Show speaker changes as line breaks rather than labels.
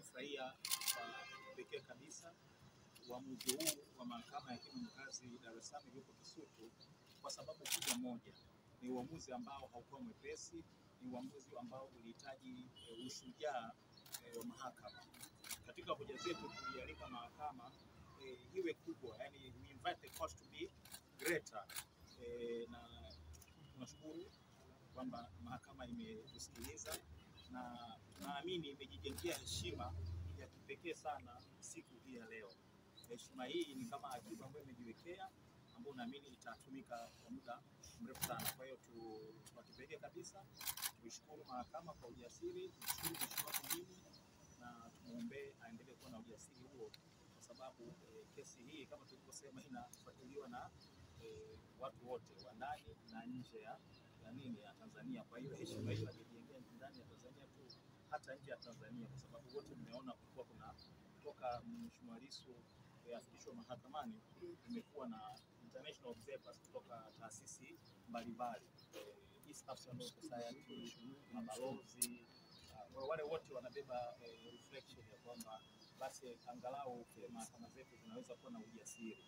tumefurahia kwa pekee kabisa uamuzi huu wa mahakama ya hakimu mkazi Dar es Salaam iliyopo Kisutu kwa sababu kubwa moja. Ni uamuzi ambao haukuwa mwepesi, ni uamuzi ambao ulihitaji ushujaa wa mahakama. Katika hoja zetu tulialika mahakama iwe kubwa, yani we invite the court to be greater, na tunashukuru kwamba mahakama imetusikiliza na tunaamini imejijengea heshima ya kipekee sana siku hii ya leo. Heshima hii ni kama akiba ambayo imejiwekea, ambayo naamini itatumika kwa muda mrefu sana. Kwa hiyo kwa kipekee kabisa tuishukuru mahakama kwa ujasiri, tushukuru mheshimiwa Kimimi na tumuombe aendelee kuwa na ujasiri huo, kwa sababu kesi hii kama tulivyosema inafuatiliwa na watu wote wa ndani na nje ya Tanzania. Kwa hiyo heshima hii inajengea ndani ya Tanzania tu, hata nje ya Tanzania, kwa sababu wote mmeona kulikuwa kuna kutoka Mheshimiwa Lissu afikishwa mahakamani, imekuwa na international observers kutoka taasisi mbalimbali, East African Society, mabalozi, wale wote wanabeba reflection ya kwamba basi angalau mahakama zetu zinaweza kuwa na ujasiri.